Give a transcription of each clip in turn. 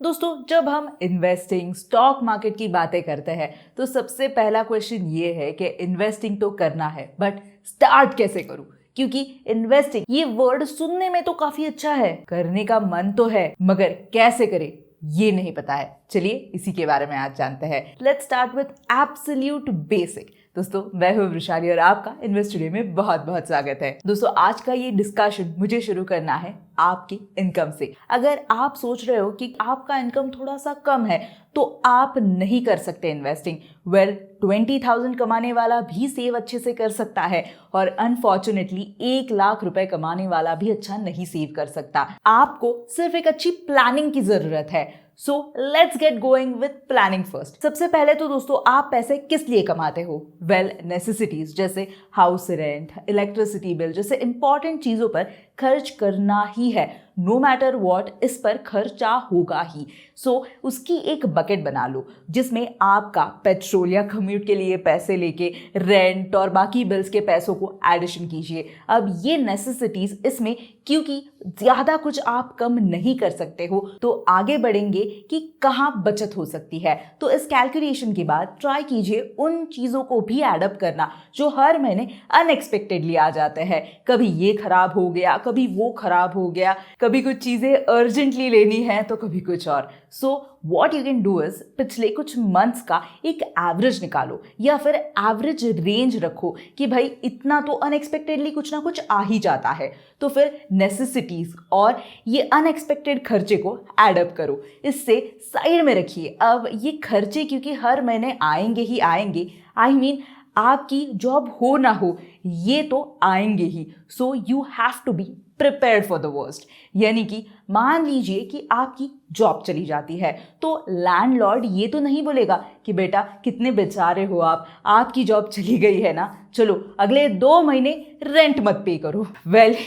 दोस्तों, जब हम इन्वेस्टिंग स्टॉक मार्केट की बातें करते हैं तो सबसे पहला क्वेश्चन ये है कि इन्वेस्टिंग तो करना है बट स्टार्ट कैसे करूं। क्योंकि इन्वेस्टिंग ये वर्ड सुनने में तो काफी अच्छा है, करने का मन तो है, मगर कैसे करें ये नहीं पता है। चलिए इसी के बारे में आज जानते हैं। Let's start with absolute basic. दोस्तों, मैं हूं वृशाली और आपका इन्वेस्ट टुडे में बहुत बहुत स्वागत है। दोस्तों, आज का ये डिस्कशन मुझे शुरू करना है आपकी इनकम से। अगर आप सोच रहे हो कि आपका इनकम थोड़ा सा कम है तो आप नहीं कर सकते इन्वेस्टिंग, 20,000 कमाने वाला भी सेव अच्छे से कर सकता है और अनफॉर्चुनेटली 1,00,000 रुपए कमाने वाला भी अच्छा नहीं सेव कर सकता। आपको सिर्फ एक अच्छी प्लानिंग की जरूरत है। So let's get going with planning first. सबसे पहले तो दोस्तों, आप पैसे किस लिए कमाते हो? नेसेसिटीज जैसे हाउस रेंट, इलेक्ट्रिसिटी बिल जैसे इंपॉर्टेंट चीजों पर खर्च करना ही है। नो मैटर वॉट, इस पर खर्चा होगा ही। सो उसकी एक बकेट बना लो जिसमें आपका पेट्रोल या कम्यूट के लिए पैसे लेके रेंट और बाकी बिल्स के पैसों को एडिशन कीजिए। अब ये नेसेसिटीज इसमें, क्योंकि ज्यादा कुछ आप कम नहीं कर सकते हो, तो आगे बढ़ेंगे कि कहाँ बचत हो सकती है। तो इस कैलकुलेशन के बाद ट्राई कीजिए उन चीजों को भी एडअप करना जो हर महीने अनएक्सपेक्टेडली आ जाते हैं। कभी ये खराब हो गया, कभी वो खराब हो गया, कभी कुछ चीजें अर्जेंटली लेनी है तो कभी कुछ और। So what you can do is, पिछले कुछ मंथ्स का एक एवरेज निकालो या फिर एवरेज रेंज रखो कि भाई इतना तो अनएक्सपेक्टेडली कुछ ना कुछ आ ही जाता है। तो फिर नेसेसिटीज और ये अनएक्सपेक्टेड खर्चे को एडअप करो, इससे साइड में रखिए। अब ये खर्चे क्योंकि हर महीने आएंगे ही आएंगे, आई मीन आपकी जॉब हो ना हो ये तो आएंगे ही। So you have to be prepared for the worst. यानी कि मान लीजिए कि आपकी जॉब चली जाती है तो लैंडलॉर्ड ये तो नहीं बोलेगा कि बेटा कितने बेचारे हो आप, आपकी जॉब चली गई है ना, चलो अगले 2 महीने रेंट मत पे करो।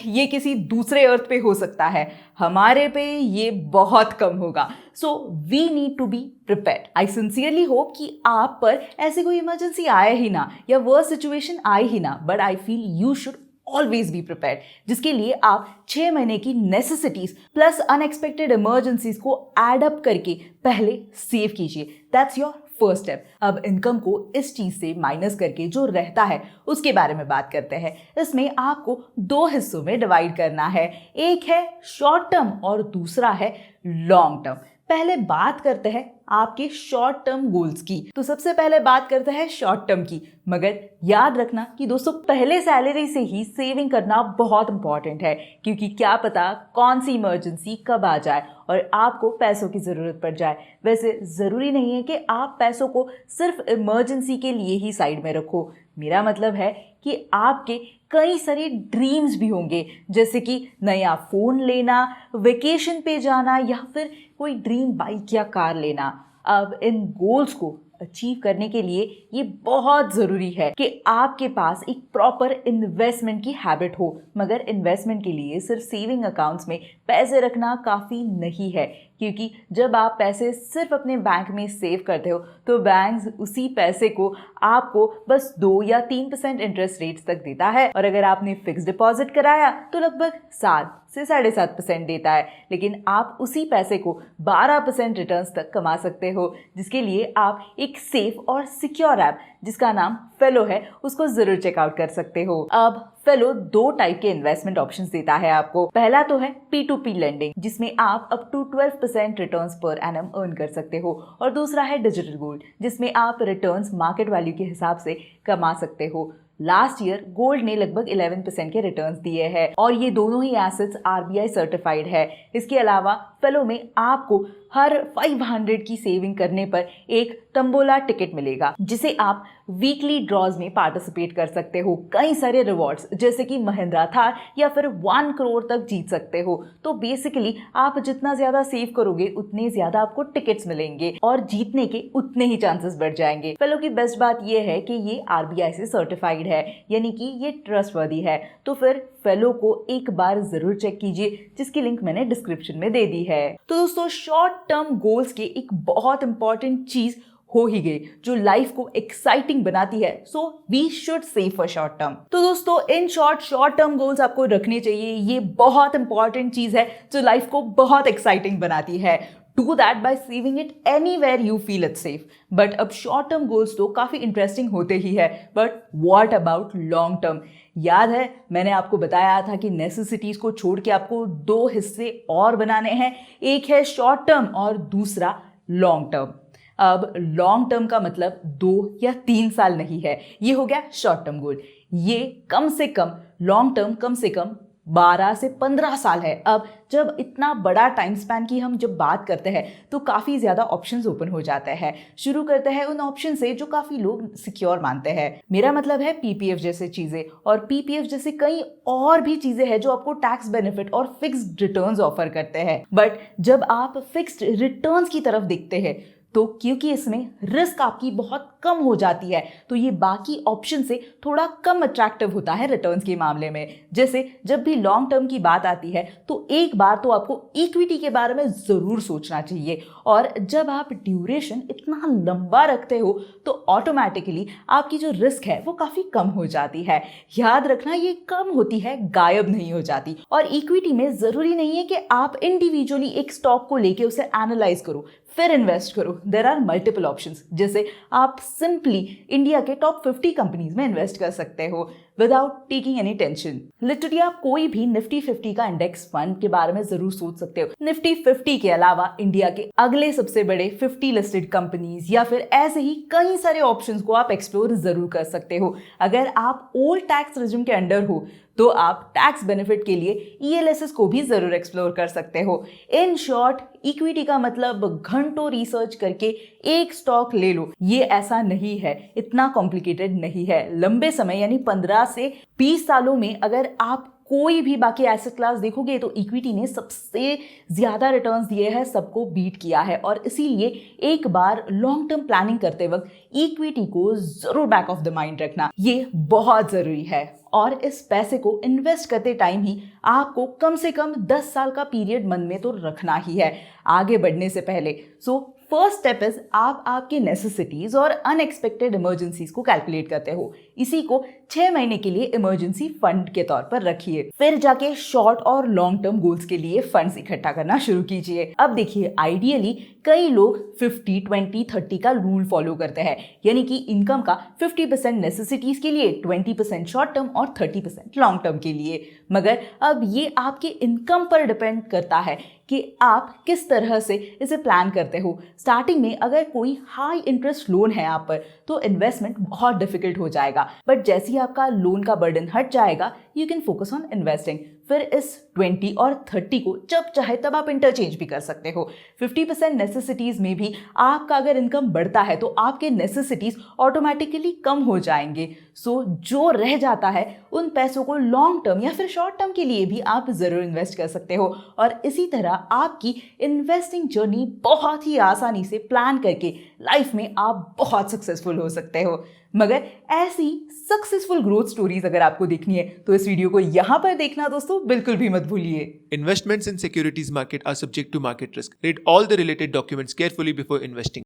ये किसी दूसरे अर्थ पे हो सकता है, हमारे पे ये बहुत कम होगा। So we need to be prepared. I sincerely hope कि आप पर ऐसे कोई इमरजेंसी आए ही ना या वर्स्ट सिचुएशन आए ही ना, but I feel you should always be prepared, जिसके लिए आप 6 महीने की नेसेसिटीज प्लस अनएक्सपेक्टेड इमरजेंसीज को एड अप करके पहले सेव कीजिए। That's your first step. अब इनकम को इस चीज से माइनस करके जो रहता है उसके बारे में बात करते हैं। इसमें आपको 2 हिस्सों में डिवाइड करना है, एक है शॉर्ट टर्म और दूसरा है लॉन्ग टर्म। पहले बात करते हैं आपके शॉर्ट टर्म गोल्स की। तो सबसे पहले बात करते हैं शॉर्ट टर्म की, मगर याद रखना कि दोस्तों पहले सैलरी से ही सेविंग करना बहुत इंपॉर्टेंट है, क्योंकि क्या पता कौन सी इमरजेंसी कब आ जाए और आपको पैसों की जरूरत पड़ जाए। वैसे जरूरी नहीं है कि आप पैसों को सिर्फ इमरजेंसी के लिए ही साइड में रखो। मेरा मतलब है कि आपके कई सारे ड्रीम्स भी होंगे, जैसे कि नया फोन लेना, वेकेशन पे जाना या फिर कोई ड्रीम बाइक या कार लेना। अब इन गोल्स को अचीव करने के लिए ये बहुत ज़रूरी है कि आपके पास एक प्रॉपर इन्वेस्टमेंट की हैबिट हो। मगर इन्वेस्टमेंट के लिए सिर्फ सेविंग अकाउंट्स में पैसे रखना काफ़ी नहीं है, क्योंकि जब आप पैसे सिर्फ अपने बैंक में सेव करते हो तो बैंक उसी पैसे को आपको बस 2 या 3% इंटरेस्ट रेट्स तक देता है, और अगर आपने फिक्स डिपॉजिट कराया तो लगभग 7 से 7.5% देता है। लेकिन आप उसी पैसे को 12% रिटर्न्स तक कमा सकते हो, जिसके लिए आप एक सेफ और सिक्योर ऐप जिसका नाम फेलो है उसको जरूर चेकआउट कर सकते हो। अब फेलो 2 टाइप के इन्वेस्टमेंट ऑप्शंस देता है आपको। पहला तो है P2P लेंडिंग, जिसमें आप up to 12% returns per annum earn कर सकते हो, और दूसरा है डिजिटल गोल्ड, जिसमें आप रिटर्न्स मार्केट वैल्यू के हिसाब से कमा सकते हो। लास्ट ईयर गोल्ड ने लगभग 11% के रिटर्न्स दिए हैं और ये दोनों ही एसेट्स RBI सर्टिफाइड है। इसके अलावा फेलो में आपको हर 500 की सेविंग करने पर एक तंबोला टिकट मिलेगा, जिसे आप वीकली ड्रॉज में पार्टिसिपेट कर सकते हो। कई सारे रिवॉर्ड्स जैसे कि महिंद्रा थार या फिर 1 करोड़ तक जीत सकते हो। तो बेसिकली आप जितना ज्यादा सेव करोगे उतने ज्यादा आपको टिकट्स मिलेंगे और जीतने के उतने ही चांसेस बढ़ जाएंगे। फेलो की बेस्ट बात यह है कि ये RBI से सर्टिफाइड है, यानी कि ये ट्रस्टवर्दी है। तो फिर फेलो को एक बार जरूर चेक कीजिए, जिसकी लिंक मैंने डिस्क्रिप्शन में दे दी है। तो दोस्तों, शॉर्ट टर्म गोल्स के एक बहुत इंपॉर्टेंट चीज हो ही गई जो लाइफ को एक्साइटिंग बनाती है, so we should save for short term. तो दोस्तों इन शॉर्ट टर्म गोल्स आपको रखने चाहिए। ये बहुत इंपॉर्टेंट चीज है जो लाइफ को बहुत एक्साइटिंग बनाती है। Do that by saving it anywhere you feel it's safe. But अब शॉर्ट टर्म गोल्स तो काफ़ी इंटरेस्टिंग होते ही है, but what about long term? याद है मैंने आपको बताया था कि नेसेसिटीज़ को छोड़ के आपको 2 हिस्से और बनाने हैं, एक है शॉर्ट टर्म और दूसरा लॉन्ग टर्म। अब लॉन्ग टर्म का मतलब 2 या 3 साल नहीं है, ये हो गया शॉर्ट टर्म गोल। ये कम से कम लॉन्ग टर्म कम से कम 12 से 15 साल है। अब जब इतना बड़ा टाइम स्पैन की हम जब बात करते हैं तो काफ़ी ज़्यादा ऑप्शंस ओपन हो जाते हैं। शुरू करते हैं उन ऑप्शन से जो काफ़ी लोग सिक्योर मानते हैं। मेरा मतलब है पीपीएफ जैसे चीज़ें, और पीपीएफ जैसे कई और भी चीज़ें हैं जो आपको टैक्स बेनिफिट और फिक्स्ड रिटर्न्स ऑफर करते हैं। बट जब आप फिक्स्ड रिटर्न्स की तरफ देखते हैं तो क्योंकि इसमें रिस्क आपकी बहुत कम हो जाती है तो ये बाकी ऑप्शन से थोड़ा कम अट्रैक्टिव होता है रिटर्न्स के मामले में। जैसे जब भी लॉन्ग टर्म की बात आती है तो एक बार तो आपको इक्विटी के बारे में ज़रूर सोचना चाहिए, और जब आप ड्यूरेशन इतना लंबा रखते हो तो ऑटोमेटिकली आपकी जो रिस्क है वो काफ़ी कम हो जाती है। याद रखना ये कम होती है, गायब नहीं हो जाती। और इक्विटी में ज़रूरी नहीं है कि आप इंडिविजुअली एक स्टॉक को लेके उसे एनालाइज करो फिर इन्वेस्ट करो। There are multiple options. जैसे आप सिंपली इंडिया के टॉप 50 कंपनीज में इन्वेस्ट कर सकते हो without taking any tension. Literally आप कोई भी निफ्टी 50 का इंडेक्स फंड के बारे में जरूर सोच सकते हो। निफ्टी 50 के अलावा इंडिया के अगले सबसे बड़े 50 लिस्टेड कंपनीज या फिर ऐसे ही कई सारे ऑप्शंस को आप एक्सप्लोर जरूर कर सकते हो। अगर आप ओल्ड टैक्स रेजिम के अंडर हो तो आप टैक्स बेनिफिट के लिए ELSS को भी जरूर एक्सप्लोर कर सकते हो। इन शॉर्ट इक्विटी का मतलब घंटों रिसर्च करके एक स्टॉक ले लो, ये ऐसा नहीं है, इतना कॉम्प्लिकेटेड नहीं है। लंबे समय यानी 15 से 20 सालों में अगर आप कोई भी बाकी एसेट क्लास देखोगे तो इक्विटी ने सबसे ज़्यादा रिटर्न्स दिए हैं, सबको बीट किया है। और इसीलिए एक बार लॉन्ग टर्म प्लानिंग करते वक्त इक्विटी को ज़रूर बैक ऑफ द माइंड रखना, ये बहुत ज़रूरी है। और इस पैसे को इन्वेस्ट करते टाइम ही आपको कम से कम 10 साल का पीरियड मन में तो रखना ही है आगे बढ़ने से पहले। सो फर्स्ट स्टेप इज आप आपके नेसेसिटीज और अनएक्सपेक्टेड इमरजेंसीज को कैलकुलेट करते हो। इसी को 6 महीने के लिए इमरजेंसी फंड के तौर पर रखिए, फिर जाके शॉर्ट और लॉन्ग टर्म गोल्स के लिए फंड्स इकट्ठा करना शुरू कीजिए। अब देखिए आइडियली कई लोग 50-20-30 का रूल फॉलो करते हैं, यानी कि इनकम का 50% नेसेसिटीज के लिए, 20% शॉर्ट टर्म और 30% लॉन्ग टर्म के लिए। मगर अब ये आपके इनकम पर डिपेंड करता है कि आप किस तरह से इसे प्लान करते हो। स्टार्टिंग में अगर कोई हाई इंटरेस्ट लोन है आप पर तो इन्वेस्टमेंट बहुत डिफिकल्ट हो जाएगा, बट जैसे ही आपका लोन का बर्डन हट जाएगा you can focus on investing. फिर इस 20 और 30 को जब चाहे तब आप इंटरचेंज भी कर सकते हो। 50% नेसेसिटीज में भी आपका अगर इनकम बढ़ता है तो आपके नेसेसिटीज ऑटोमेटिकली कम हो जाएंगे। सो जो रह जाता है उन पैसों को लॉन्ग टर्म या फिर शॉर्ट टर्म के लिए भी आप ज़रूर इन्वेस्ट कर सकते हो। और इसी तरह आपकी इन्वेस्टिंग जर्नी बहुत ही आसानी से प्लान करके लाइफ में आप बहुत सक्सेसफुल हो सकते हो। मगर ऐसी सक्सेसफुल ग्रोथ स्टोरीज अगर आपको देखनी है तो इस वीडियो को यहाँ पर देखना दोस्तों बिल्कुल भी मत भूलिए। Investments in securities market are subject to market risk. Read all the related documents carefully before investing.